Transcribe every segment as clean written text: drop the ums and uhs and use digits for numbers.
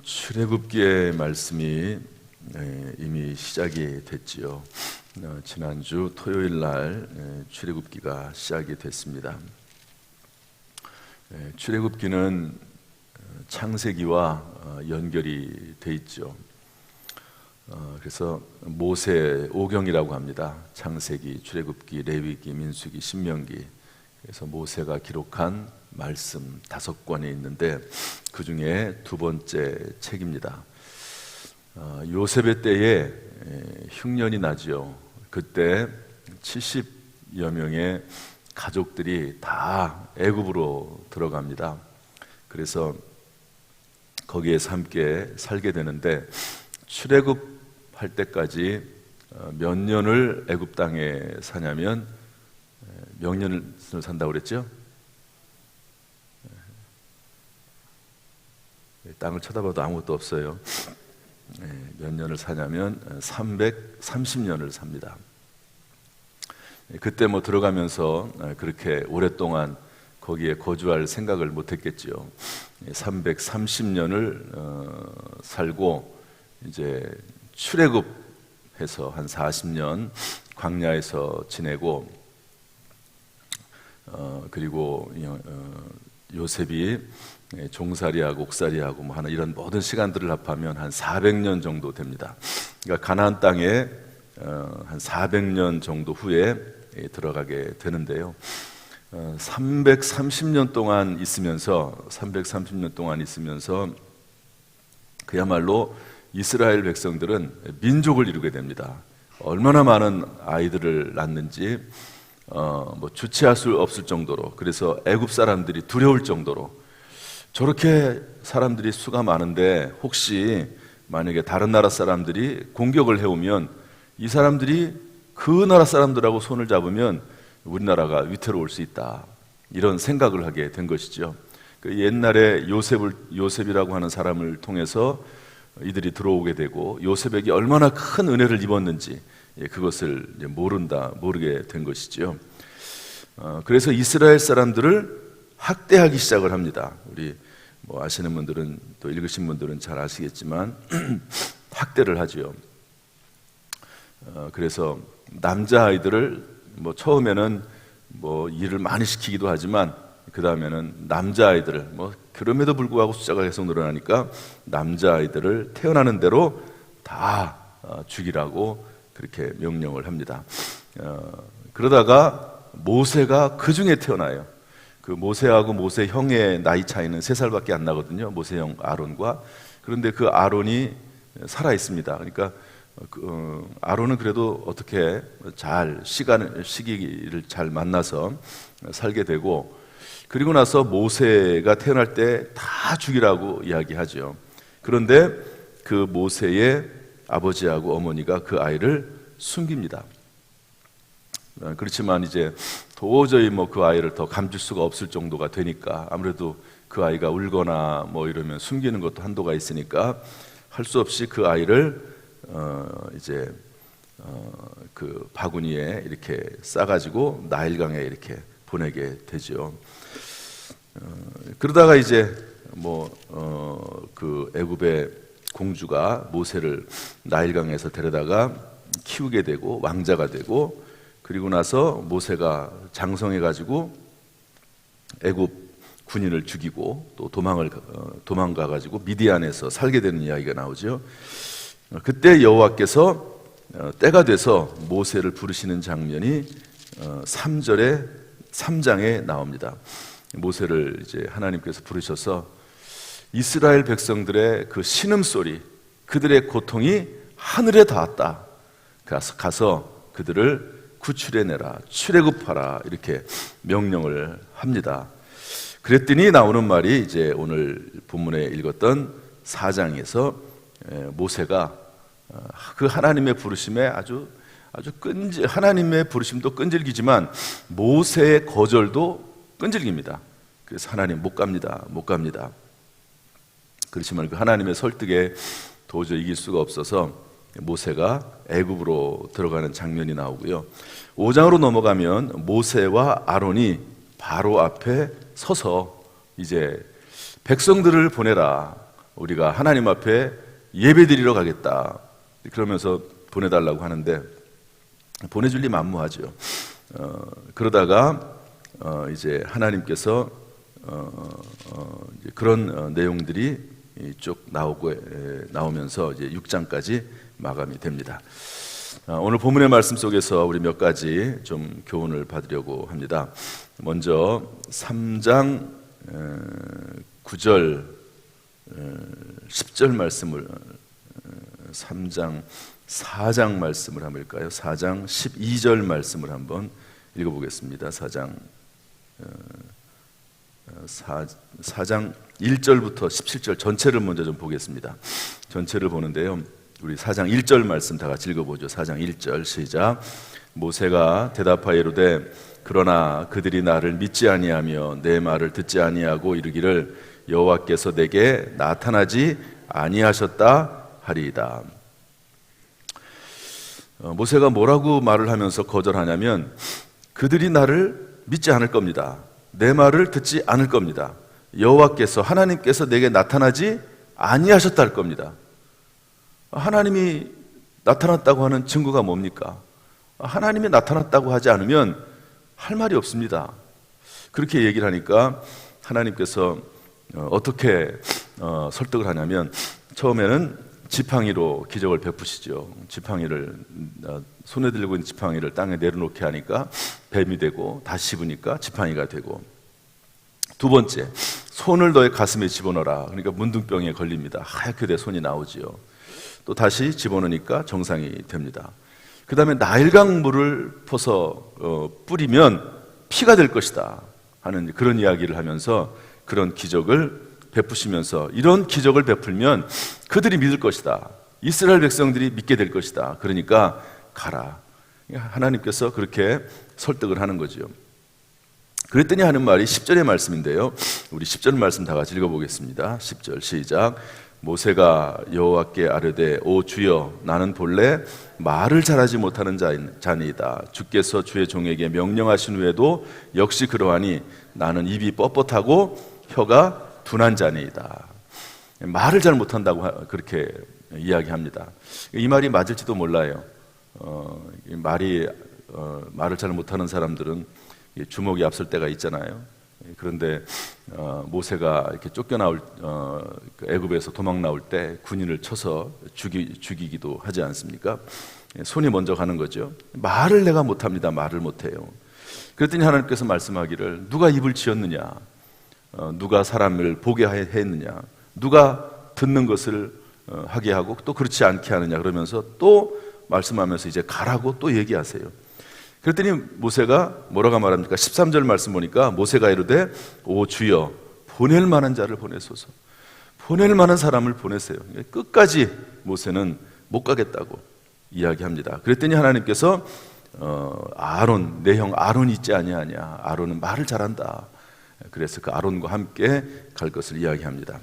출애굽기의 말씀이 이미 시작이 됐지요. 지난주 토요일 날 출애굽기가 시작이 됐습니다. 출애굽기는 창세기와 연결이 돼 있죠. 그래서 모세 오경이라고 합니다. 창세기, 출애굽기, 레위기, 민수기, 신명기. 그래서 모세가 기록한 말씀 5권에 있는데 그 중에 두 번째 책입니다. 요셉의 때에 흉년이 나지요. 그때 70여 명의 가족들이 다 애굽으로 들어갑니다. 그래서 거기에서 함께 살게 되는데 출애굽할 때까지 몇 년을 애굽 땅에 사냐면 몇 년을 산다고 그랬죠? 땅을 쳐다봐도 아무것도 없어요. 몇 년을 사냐면 330년을 삽니다. 그때 들어가면서 그렇게 오랫동안 거기에 거주할 생각을 못했겠지요. 330년을 살고 이제 출애굽해서 한 40년 광야에서 지내고 그리고 요셉이 종살이하고 옥살이하고 하는 이런 모든 시간들을 합하면 한 400년 정도 됩니다. 그러니까 가나안 땅에 한 400년 정도 후에 들어가게 되는데요. 330년 동안 있으면서 그야말로 이스라엘 백성들은 민족을 이루게 됩니다. 얼마나 많은 아이들을 낳는지 주체할 수 없을 정도로, 그래서 애굽 사람들이 두려울 정도로, 저렇게 사람들이 수가 많은데 혹시 만약에 다른 나라 사람들이 공격을 해오면 이 사람들이 그 나라 사람들하고 손을 잡으면 우리나라가 위태로울 수 있다, 이런 생각을 하게 된 것이죠. 그 옛날에 요셉이라고 하는 사람을 통해서 이들이 들어오게 되고 요셉에게 얼마나 큰 은혜를 입었는지 그것을 모르게 된 것이죠. 그래서 이스라엘 사람들을 학대하기 시작을 합니다. 우리 아시는 분들은, 또 읽으신 분들은 잘 아시겠지만 학대를 하지요. 그래서 남자아이들을 처음에는 일을 많이 시키기도 하지만 그 다음에는 남자아이들을 그럼에도 불구하고 숫자가 계속 늘어나니까 남자아이들을 태어나는 대로 다 죽이라고 그렇게 명령을 합니다. 그러다가 모세가 그 중에 태어나요. 그 모세하고 모세 형의 나이 차이는 3살밖에 안 나거든요. 모세 형 아론과. 그런데 그 아론이 살아 있습니다. 그러니까 아론은 그래도 어떻게 잘 시기를 잘 만나서 살게 되고, 그리고 나서 모세가 태어날 때 다 죽이라고 이야기하죠. 그런데 그 모세의 아버지하고 어머니가 그 아이를 숨깁니다. 그렇지만 이제 도저히 그 아이를 더 감출 수가 없을 정도가 되니까, 아무래도 그 아이가 울거나 이러면 숨기는 것도 한도가 있으니까 할 수 없이 그 아이를 그 바구니에 이렇게 싸가지고 나일강에 이렇게 보내게 되죠. 그러다가 이제 그 애굽의 공주가 모세를 나일강에서 데려다가 키우게 되고 왕자가 되고, 그리고 나서 모세가 장성해가지고 애굽 군인을 죽이고 또 도망가가지고 미디안에서 살게 되는 이야기가 나오죠. 그때 여호와께서 때가 돼서 모세를 부르시는 장면이 3장에 나옵니다. 모세를 이제 하나님께서 부르셔서 이스라엘 백성들의 그 신음소리, 그들의 고통이 하늘에 닿았다. 가서 그들을 구출해내라, 출애굽하라, 이렇게 명령을 합니다. 그랬더니 나오는 말이 이제 오늘 본문에 읽었던 4장에서 모세가 그 하나님의 부르심에 아주 하나님의 부르심도 끈질기지만 모세의 거절도 끈질깁니다. 그래서 하나님 못 갑니다. 그렇지만 그 하나님의 설득에 도저히 이길 수가 없어서 모세가 애굽으로 들어가는 장면이 나오고요. 5장으로 넘어가면 모세와 아론이 바로 앞에 서서 이제 백성들을 보내라, 우리가 하나님 앞에 예배드리러 가겠다. 그러면서 보내달라고 하는데 보내줄 리 만무하죠. 그러다가 이제 하나님께서 이제 그런 내용들이 쭉 나오면서 이제 6장까지 마감이 됩니다. 오늘 본문의 말씀 속에서 우리 몇 가지 좀 교훈을 받으려고 합니다. 먼저 3장 9절 10절 말씀을 4장 말씀을 한번 읽을까요? 4장 12절 말씀을 한번 읽어보겠습니다. 4장 1절부터 17절 전체를 먼저 좀 보겠습니다. 전체를 보는데요, 우리 4장 1절 말씀 다 같이 읽어보죠. 4장 1절 시작. 모세가 대답하여 이르되 그러나 그들이 나를 믿지 아니하며 내 말을 듣지 아니하고 이르기를 여호와께서 내게 나타나지 아니하셨다 하리이다. 모세가 뭐라고 말을 하면서 거절하냐면 그들이 나를 믿지 않을 겁니다. 내 말을 듣지 않을 겁니다. 여호와께서 하나님께서 내게 나타나지 아니하셨다 할 겁니다. 하나님이 나타났다고 하는 증거가 뭡니까? 하나님이 나타났다고 하지 않으면 할 말이 없습니다. 그렇게 얘기를 하니까 하나님께서 어떻게 설득을 하냐면 처음에는 지팡이로 기적을 베푸시죠. 지팡이를 손에 들고 있는 지팡이를 땅에 내려놓게 하니까 뱀이 되고 다시 씹으니까 지팡이가 되고, 두 번째 손을 너의 가슴에 집어넣어라. 그러니까 문둥병에 걸립니다. 하얗게 돼 손이 나오지요. 또 다시 집어넣으니까 정상이 됩니다. 그 다음에 나일강 물을 퍼서 뿌리면 피가 될 것이다 하는 그런 이야기를 하면서 그런 기적을 베푸시면서 이런 기적을 베풀면 그들이 믿을 것이다. 이스라엘 백성들이 믿게 될 것이다. 그러니까 가라. 하나님께서 그렇게 설득을 하는 거죠. 그랬더니 하는 말이 10절의 말씀인데요, 우리 10절 말씀 다 같이 읽어보겠습니다. 10절 시작. 모세가 여호와께 아뢰되 오 주여 나는 본래 말을 잘하지 못하는 자니이다. 주께서 주의 종에게 명령하신 후에도 역시 그러하니 나는 입이 뻣뻣하고 혀가 둔한 자니이다. 말을 잘 못한다고 그렇게 이야기합니다. 이 말이 맞을지도 몰라요. 말을 잘 못하는 사람들은 주먹이 앞설 때가 있잖아요. 그런데 모세가 이렇게 쫓겨나올 애굽에서 도망 나올 때 군인을 쳐서 죽이기도 하지 않습니까? 손이 먼저 가는 거죠. 말을 내가 못합니다. 말을 못해요. 그랬더니 하나님께서 말씀하기를 누가 입을 지었느냐, 누가 사람을 보게 했느냐, 누가 듣는 것을 하게 하고 또 그렇지 않게 하느냐, 그러면서 또 말씀하면서 이제 가라고 또 얘기하세요. 그랬더니 모세가 뭐라고 말합니까? 13절 말씀 보니까 모세가 이르되 오 주여 보낼 만한 자를 보내소서. 보낼 만한 사람을 보내세요. 끝까지 모세는 못 가겠다고 이야기합니다. 그랬더니 하나님께서 아론, 내 형 아론 있지 아니하냐, 아론은 말을 잘한다. 그래서 그 아론과 함께 갈 것을 이야기합니다.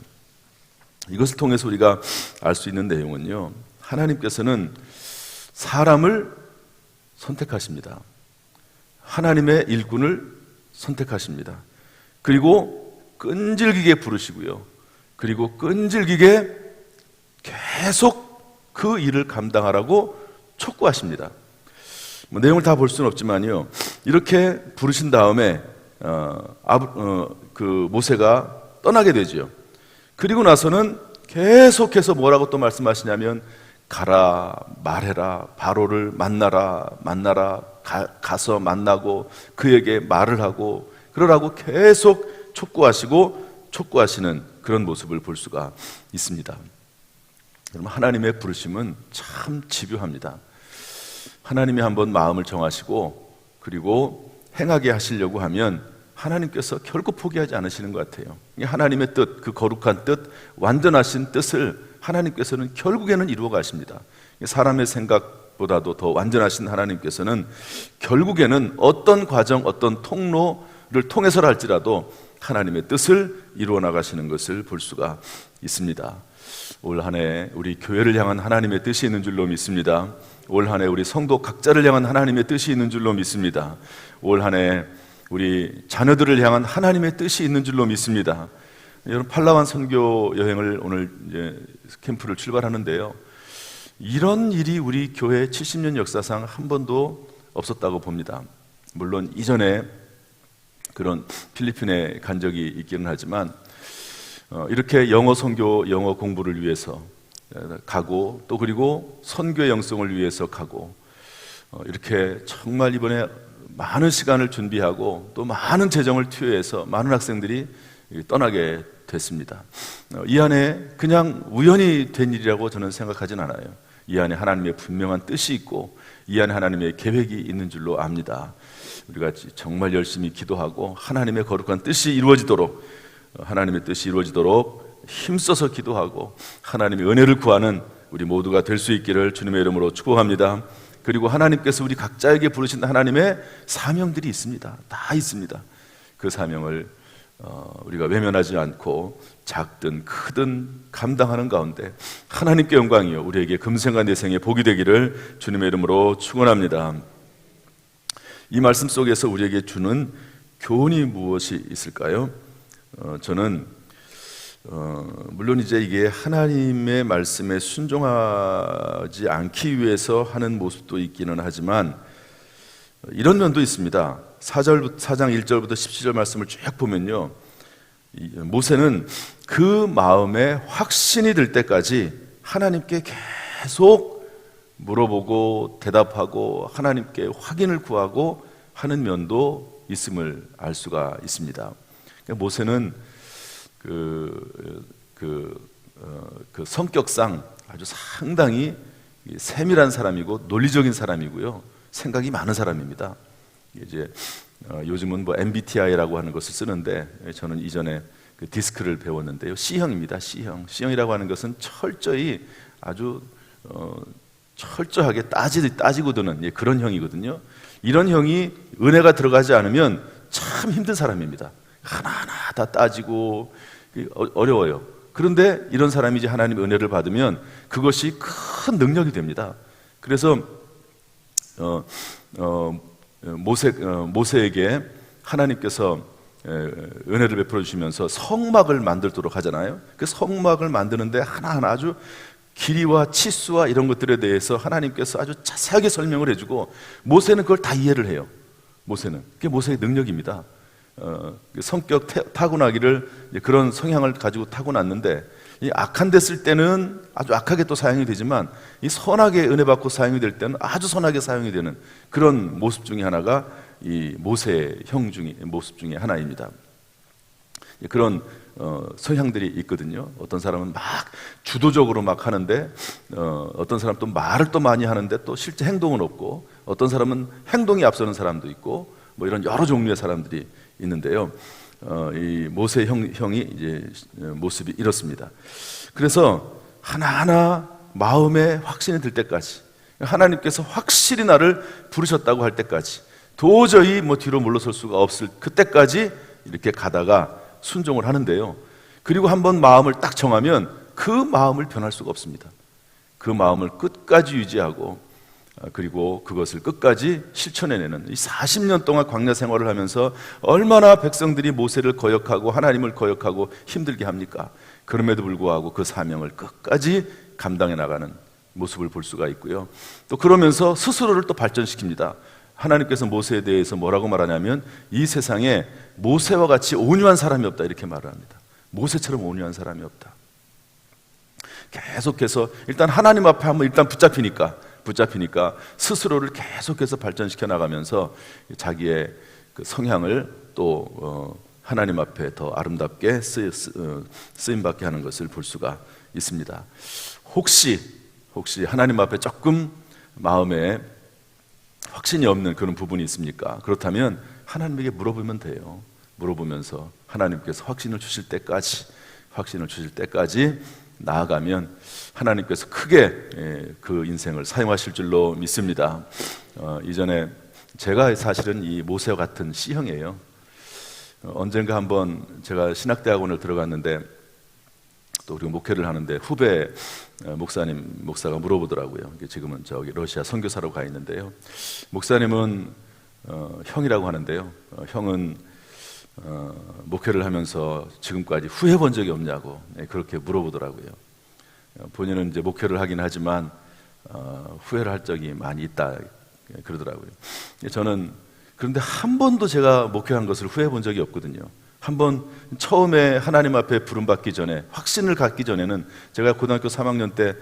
이것을 통해서 우리가 알 수 있는 내용은요, 하나님께서는 사람을 선택하십니다. 하나님의 일꾼을 선택하십니다. 그리고 끈질기게 부르시고요, 그리고 끈질기게 계속 그 일을 감당하라고 촉구하십니다. 내용을 다 볼 수는 없지만요, 이렇게 부르신 다음에 그 모세가 떠나게 되죠. 그리고 나서는 계속해서 뭐라고 또 말씀하시냐면 가라, 말해라, 바로를 만나라, 가서 만나고 그에게 말을 하고 그러라고 계속 촉구하시는 그런 모습을 볼 수가 있습니다. 여러분, 하나님의 부르심은 참 집요합니다. 하나님이 한번 마음을 정하시고 그리고 행하게 하시려고 하면 하나님께서 결코 포기하지 않으시는 것 같아요. 하나님의 뜻, 그 거룩한 뜻, 완전하신 뜻을 하나님께서는 결국에는 이루어 가십니다. 사람의 생각보다도 더 완전하신 하나님께서는 결국에는 어떤 과정, 어떤 통로를 통해서라 할지라도 하나님의 뜻을 이루어 나가시는 것을 볼 수가 있습니다. 올 한 해 우리 교회를 향한 하나님의 뜻이 있는 줄로 믿습니다. 올 한 해 우리 성도 각자를 향한 하나님의 뜻이 있는 줄로 믿습니다. 올 한 해 우리 자녀들을 향한 하나님의 뜻이 있는 줄로 믿습니다. 여러분 팔라완 선교 여행을 오늘 이제 캠프를 출발하는데요. 이런 일이 우리 교회 70년 역사상 한 번도 없었다고 봅니다. 물론 이전에 그런 필리핀에 간 적이 있기는 하지만 이렇게 영어 선교, 영어 공부를 위해서 가고 또 그리고 선교의 영성을 위해서 가고 이렇게 정말 이번에 많은 시간을 준비하고 또 많은 재정을 투여해서 많은 학생들이 떠나게 됐습니다. 이 안에 그냥 우연히 된 일이라고 저는 생각하진 않아요. 이 안에 하나님의 분명한 뜻이 있고 이 안에 하나님의 계획이 있는 줄로 압니다. 우리가 정말 열심히 기도하고 하나님의 거룩한 뜻이 이루어지도록, 하나님의 뜻이 이루어지도록 힘써서 기도하고 하나님의 은혜를 구하는 우리 모두가 될 수 있기를 주님의 이름으로 축복합니다. 그리고 하나님께서 우리 각자에게 부르신 하나님의 사명들이 있습니다. 다 있습니다. 그 사명을 우리가 외면하지 않고 작든 크든 감당하는 가운데 하나님께 영광이요 우리에게 금생과 내생의 복이 되기를 주님의 이름으로 축원합니다. 이 말씀 속에서 우리에게 주는 교훈이 무엇이 있을까요? 저는 물론 이제 이게 하나님의 말씀에 순종하지 않기 위해서 하는 모습도 있기는 하지만 이런 면도 있습니다. 4장 1절부터 17절 말씀을 쭉 보면요, 모세는 그 마음에 확신이 들 때까지 하나님께 계속 물어보고 대답하고 하나님께 확인을 구하고 하는 면도 있음을 알 수가 있습니다. 그러니까 모세는 그 성격상 아주 상당히 세밀한 사람이고 논리적인 사람이고요, 생각이 많은 사람입니다. 이제 요즘은 뭐 MBTI라고 하는 것을 쓰는데 저는 이전에 그 디스크를 배웠는데요, C형입니다. C형이라고 하는 것은 철저히 아주 철저하게 따지고 드는 그런 형이거든요. 이런 형이 은혜가 들어가지 않으면 참 힘든 사람입니다. 하나하나 다 따지고 어려워요. 그런데 이런 사람이 이제 하나님의 은혜를 받으면 그것이 큰 능력이 됩니다. 그래서 모세에게 하나님께서 은혜를 베풀어 주시면서 성막을 만들도록 하잖아요. 그 성막을 만드는데 하나하나 아주 길이와 치수와 이런 것들에 대해서 하나님께서 아주 자세하게 설명을 해주고 모세는 그걸 다 이해를 해요. 모세는 그게 모세의 능력입니다. 성격 타고나기를 그런 성향을 가지고 타고났는데 이 악한 데 쓸 때는 아주 악하게 또 사용이 되지만 이 선하게 은혜 받고 사용이 될 때는 아주 선하게 사용이 되는 그런 모습 중에 하나가 이 모세의 모습 중에 하나입니다. 그런 성향들이 있거든요. 어떤 사람은 막 주도적으로 막 하는데 어떤 사람 또 말을 또 많이 하는데 또 실제 행동은 없고 어떤 사람은 행동이 앞서는 사람도 있고 뭐 이런 여러 종류의 사람들이 있는데요. 이 모세 형이 이제 모습이 이렇습니다. 그래서 하나하나 마음에 확신이 들 때까지, 하나님께서 확실히 나를 부르셨다고 할 때까지, 도저히 뭐 뒤로 물러설 수가 없을 그때까지 이렇게 가다가 순종을 하는데요. 그리고 한번 마음을 딱 정하면 그 마음을 변할 수가 없습니다. 그 마음을 끝까지 유지하고 그리고 그것을 끝까지 실천해내는 이 40년 동안 광야 생활을 하면서 얼마나 백성들이 모세를 거역하고 하나님을 거역하고 힘들게 합니까? 그럼에도 불구하고 그 사명을 끝까지 감당해 나가는 모습을 볼 수가 있고요. 또 그러면서 스스로를 또 발전시킵니다. 하나님께서 모세에 대해서 뭐라고 말하냐면 이 세상에 모세와 같이 온유한 사람이 없다 이렇게 말을 합니다. 모세처럼 온유한 사람이 없다. 계속해서 일단 하나님 앞에 한번 일단 붙잡히니까 스스로를 계속해서 발전시켜 나가면서 자기의 그 성향을 또 하나님 앞에 더 아름답게 쓰임받게 하는 것을 볼 수가 있습니다. 혹시 하나님 앞에 조금 마음에 확신이 없는 그런 부분이 있습니까? 그렇다면 하나님에게 물어보면 돼요. 물어보면서 하나님께서 확신을 주실 때까지 나아가면 하나님께서 크게 그 인생을 사용하실 줄로 믿습니다. 이전에 제가 사실은 이 모세와 같은 C형이에요. 언젠가 한번 제가 신학대학원을 들어갔는데 또 우리가 목회를 하는데 후배 목사가 물어보더라고요. 지금은 저기 러시아 선교사로 가 있는데요. 목사님은 형이라고 하는데요. 형은 목회를 하면서 지금까지 후회 본 적이 없냐고 그렇게 물어보더라고요. 본인은 이제 목회를 하긴 하지만 후회를 할 적이 많이 있다 그러더라고요. 저는 그런데 한 번도 제가 목회한 것을 후회해 본 적이 없거든요. 한 번 처음에 하나님 앞에 부름받기 전에, 확신을 갖기 전에는, 제가 고등학교 3학년 때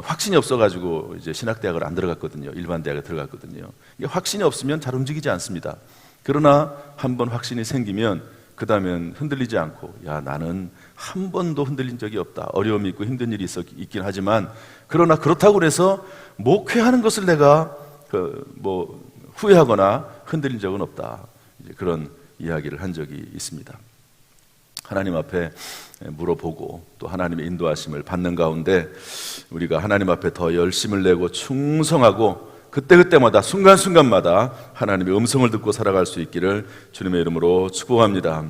확신이 없어가지고 이제 신학대학을 안 들어갔거든요. 일반 대학에 들어갔거든요. 이게 확신이 없으면 잘 움직이지 않습니다. 그러나 한 번 확신이 생기면 그 다음엔 흔들리지 않고, 야, 나는 한 번도 흔들린 적이 없다. 어려움이 있고 힘든 일이 있긴 하지만, 그러나 그렇다고 해서 목회하는 것을 내가 후회하거나 흔들린 적은 없다. 이제 그런 이야기를 한 적이 있습니다. 하나님 앞에 물어보고 또 하나님의 인도하심을 받는 가운데 우리가 하나님 앞에 더 열심을 내고 충성하고 그때그때마다 순간순간마다 하나님의 음성을 듣고 살아갈 수 있기를 주님의 이름으로 축복합니다.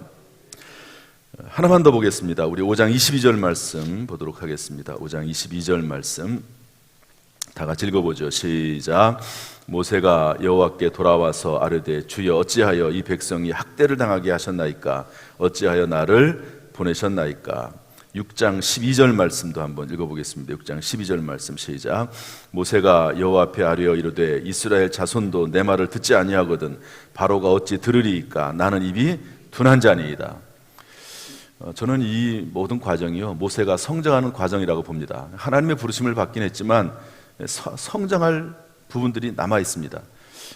하나만 더 보겠습니다. 우리 5장 22절 말씀 보도록 하겠습니다. 5장 22절 말씀 다 같이 읽어보죠. 시작. 모세가 여호와께 돌아와서 아뢰되 주여 어찌하여 이 백성이 학대를 당하게 하셨나이까? 어찌하여 나를 보내셨나이까? 6장 12절 말씀도 한번 읽어보겠습니다. 6장 12절 말씀 시작. 모세가 여호와 앞에 아뢰어 이르되 이스라엘 자손도 내 말을 듣지 아니하거든 바로가 어찌 들으리이까? 나는 입이 둔한 자니이다. 저는 이 모든 과정이요 모세가 성장하는 과정이라고 봅니다. 하나님의 부르심을 받긴 했지만 성장할 부분들이 남아 있습니다.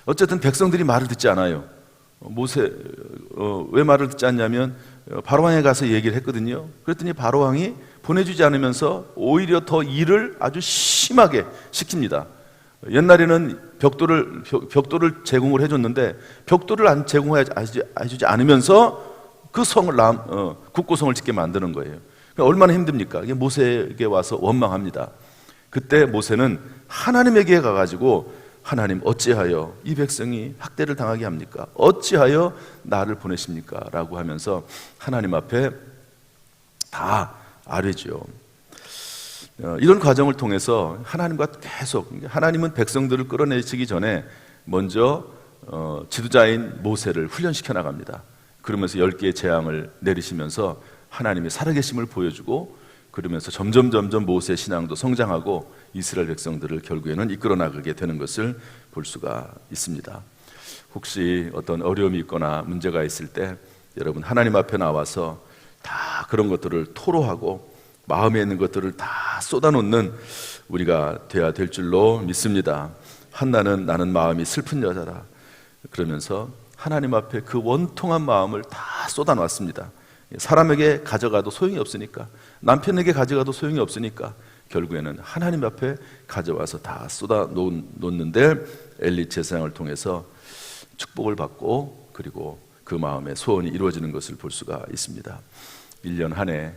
어쨌든 백성들이 말을 듣지 않아요. 모세 왜 말을 듣지 않냐면 바로왕에 가서 얘기를 했거든요. 그랬더니 바로왕이 보내주지 않으면서 오히려 더 일을 아주 심하게 시킵니다. 옛날에는 벽돌을 제공을 해줬는데 벽돌을 제공해주지 않으면서 그 성을 국고성을 짓게 만드는 거예요. 그러니까 얼마나 힘듭니까? 이게 모세에게 와서 원망합니다. 그때 모세는 하나님에게 가가지고 하나님 어찌하여 이 백성이 학대를 당하게 합니까? 어찌하여 나를 보내십니까? 라고 하면서 하나님 앞에 다 아뢰죠. 이런 과정을 통해서 하나님과 계속, 하나님은 백성들을 끌어내시기 전에 먼저 지도자인 모세를 훈련시켜 나갑니다. 그러면서 10개의 재앙을 내리시면서 하나님의 살아계심을 보여주고, 그러면서 점점 모세의 신앙도 성장하고 이스라엘 백성들을 결국에는 이끌어 나가게 되는 것을 볼 수가 있습니다. 혹시 어떤 어려움이 있거나 문제가 있을 때 여러분 하나님 앞에 나와서 다 그런 것들을 토로하고 마음에 있는 것들을 다 쏟아놓는 우리가 돼야 될 줄로 믿습니다. 한나는 나는 마음이 슬픈 여자다 그러면서 하나님 앞에 그 원통한 마음을 다 쏟아놨습니다. 사람에게 가져가도 소용이 없으니까, 남편에게 가져가도 소용이 없으니까 결국에는 하나님 앞에 가져와서 다 쏟아놓는데 엘리 제사장을 통해서 축복을 받고 그리고 그 마음의 소원이 이루어지는 것을 볼 수가 있습니다. 1년 한 해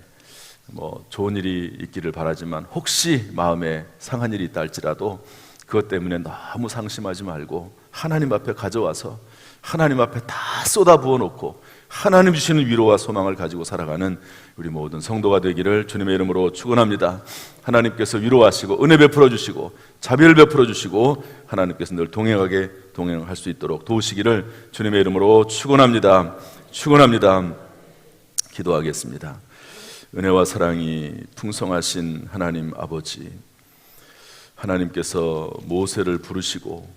좋은 일이 있기를 바라지만 혹시 마음에 상한 일이 있다 할지라도 그것 때문에 너무 상심하지 말고 하나님 앞에 가져와서 하나님 앞에 다 쏟아부어 놓고 하나님 주시는 위로와 소망을 가지고 살아가는 우리 모든 성도가 되기를 주님의 이름으로 축원합니다. 하나님께서 위로하시고 은혜 베풀어 주시고 자비를 베풀어 주시고 하나님께서 늘 동행할 수 있도록 도우시기를 주님의 이름으로 축원합니다. 기도하겠습니다. 은혜와 사랑이 풍성하신 하나님 아버지, 하나님께서 모세를 부르시고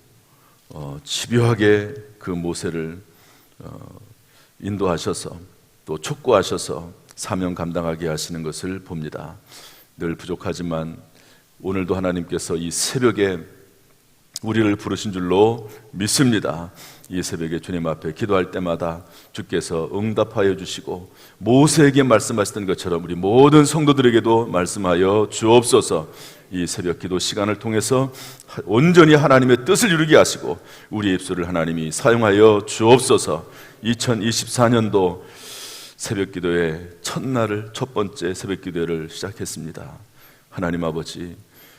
집요하게 그 모세를 인도하셔서 또 촉구하셔서 사명 감당하게 하시는 것을 봅니다. 늘 부족하지만 오늘도 하나님께서 이 새벽에 우리를 부르신 줄로 믿습니다. 이 새벽에 주님 앞에 기도할 때마다 주께서 응답하여 주시고 모세에게 말씀하셨던 것처럼 우리 모든 성도들에게도 말씀하여 주옵소서. 이 새벽 기도 시간을 통해서 온전히 하나님의 뜻을 이루게 하시고 우리의 입술을 하나님이 사용하여 주옵소서. 2024년도 새벽 기도의 첫날을, 첫 번째 새벽 기도를 시작했습니다. 하나님 아버지,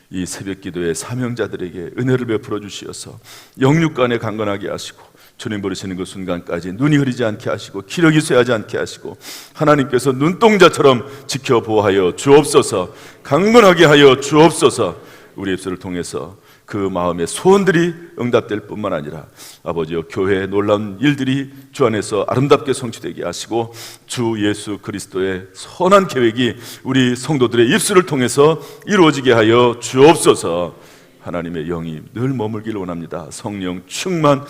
이 새벽 기도의 사명자들에게 은혜를 베풀어 주시어서 영육간에 강건하게 하시고 주님 부르시는 그 순간까지 눈이 흐리지 않게 하시고 기력이 쇠하지 않게 하시고 하나님께서 눈동자처럼 지켜 보호하여 주옵소서. 강건하게 하여 주옵소서. 우리 입술을 통해서 그 마음의 소원들이 응답될 뿐만 아니라 아버지여 교회의 놀라운 일들이 주 안에서 아름답게 성취되게 하시고 주 예수 그리스도의 선한 계획이 우리 성도들의 입술을 통해서 이루어지게 하여 주옵소서. 하나님의 영이 늘 머물기를 원합니다. 성령 충만,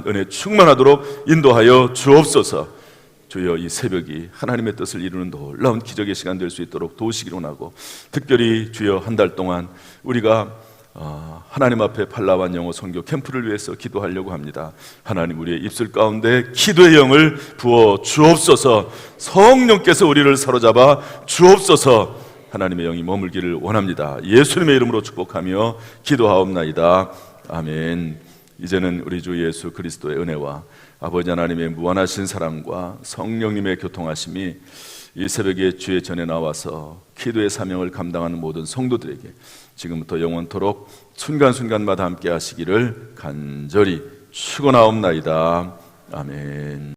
은혜 충만하도록 인도하여 주옵소서. 주여 이 새벽이 하나님의 뜻을 이루는 놀라운 기적의 시간 될 수 있도록 도우시기를 원하고, 특별히 주여 한 달 동안 우리가 하나님 앞에 팔라완 영어 선교 캠프를 위해서 기도하려고 합니다. 하나님 우리의 입술 가운데 기도의 영을 부어 주옵소서. 성령께서 우리를 사로잡아 주옵소서. 하나님의 영이 머물기를 원합니다. 예수님의 이름으로 축복하며 기도하옵나이다. 아멘. 이제는 우리 주 예수 그리스도의 은혜와 아버지 하나님의 무한하신 사랑과 성령님의 교통하심이 이 새벽에 주의 전에 나와서 기도의 사명을 감당하는 모든 성도들에게 지금부터 영원토록 순간순간마다 함께 하시기를 간절히 축원하옵나이다. 아멘.